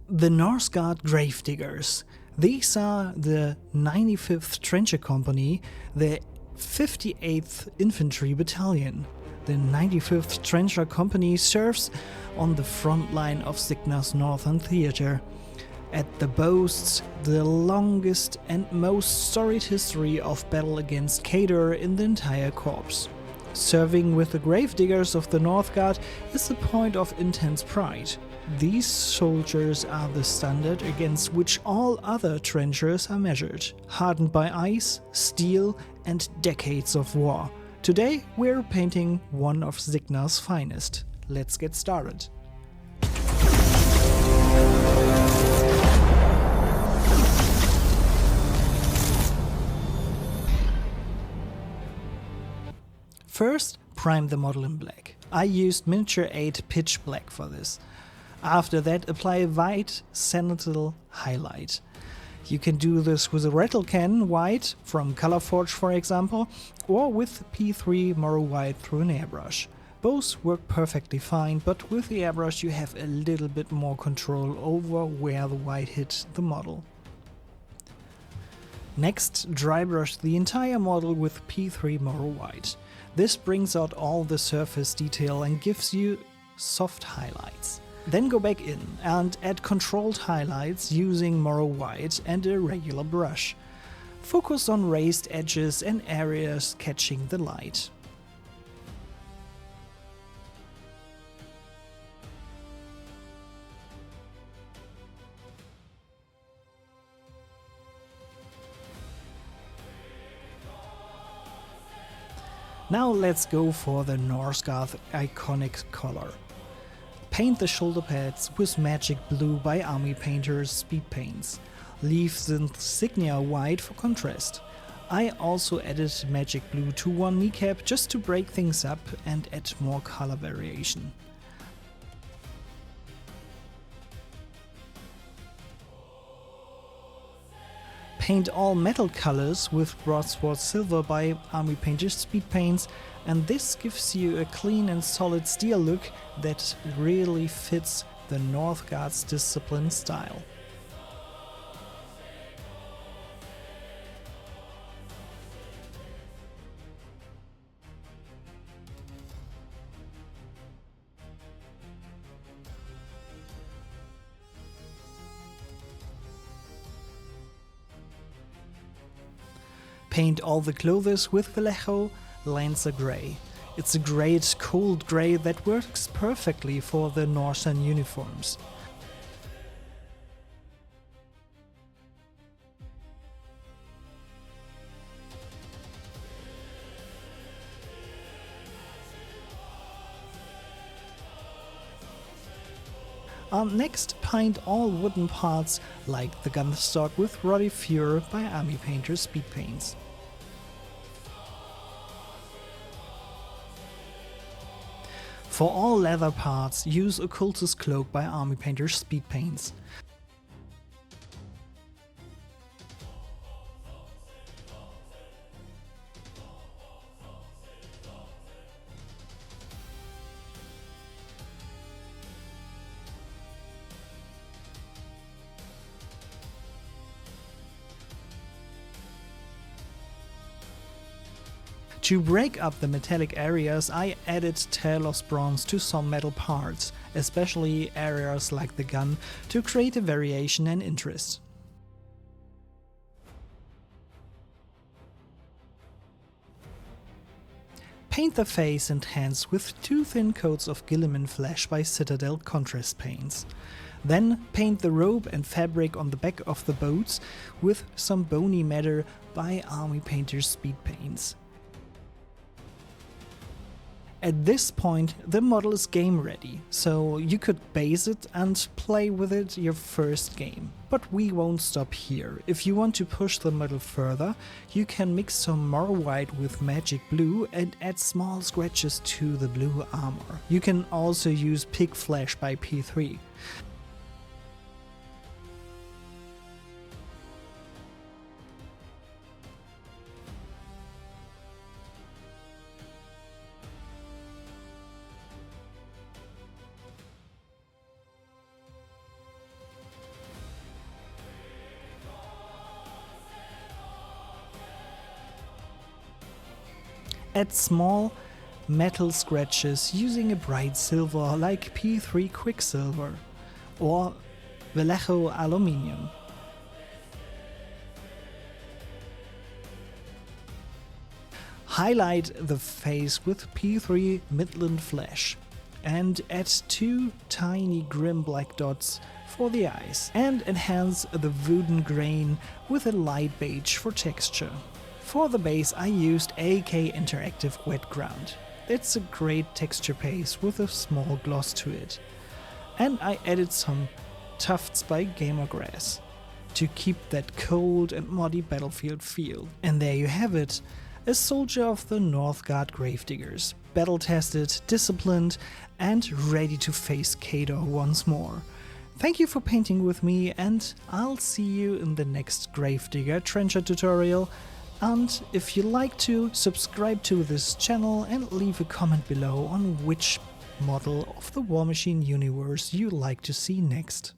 The Northguard Gravediggers. These are the 95th Trencher Company, the 58th Infantry Battalion. The 95th Trencher Company serves on the front line of Cygnar's northern theatre. It boasts the longest and most storied history of battle against Khador in the entire corps. Serving with the Gravediggers of the Northguard is a point of intense pride. These soldiers are the standard against which all other trenchers are measured, hardened by ice, steel and decades of war. Today we're painting one of Cygnar's finest. Let's get started. First, prime the model in black. I used Miniature 8 Pitch Black for this. After that, apply a white Zenithal highlight. You can do this with a rattle can white from Colorforge for example, or with P3 Morrow White through an airbrush. Both work perfectly fine, but with the airbrush you have a little bit more control over where the white hits the model. Next, drybrush the entire model with P3 Morrow White. This brings out all the surface detail and gives you soft highlights. Then go back in and add controlled highlights using Morrow White and a regular brush. Focus on raised edges and areas catching the light. Now let's go for the Northguard iconic color. Paint the shoulder pads with Magic Blue by Army Painter's Speed Paints. Leave the Cygnar white for contrast. I also added Magic Blue to one kneecap just to break things up and add more color variation. Paint all metal colors with Broadsword Silver by Army Painter's Speed Paints, and this gives you a clean and solid steel look that really fits the Northguard's disciplined style. Paint all the clothes with Vallejo Lancer Grey. It's a great cold grey that works perfectly for the Northern uniforms. Next, paint all wooden parts like the gun stock with Ruddy Fury by Army Painter's Speed Paints. For all leather parts, use Occultist Cloak by Army Painter's Speed Paints. To break up the metallic areas, I added Talos Bronze to some metal parts, especially areas like the gun, to create a variation and interest. Paint the face and hands with two thin coats of Guilliman Flesh by Citadel Contrast Paints. Then paint the robe and fabric on the back of the boots with some bony matter by Army Painter's Speed Paints. At this point the model is game ready, so you could base it and play with it your first game. But we won't stop here. If you want to push the model further, you can mix some Morrow White with Magic Blue and add small scratches to the blue armor. You can also use Pig Flesh by P3. Add small metal scratches using a bright silver like P3 Quicksilver or Vallejo Aluminium. Highlight the face with P3 Midland Flash and add 2 tiny grim black dots for the eyes, and enhance the wooden grain with a light beige for texture. For the base I used AK Interactive Wet Ground. It's a great texture paste with a small gloss to it. And I added some tufts by Gamer Grass to keep that cold and muddy battlefield feel. And there you have it, a soldier of the Northguard Gravediggers, battle-tested, disciplined, and ready to face Khador once more. Thank you for painting with me, and I'll see you in the next Gravedigger Trencher tutorial. And if you like to, subscribe to this channel and leave a comment below on which model of the Warmachine universe you'd like to see next.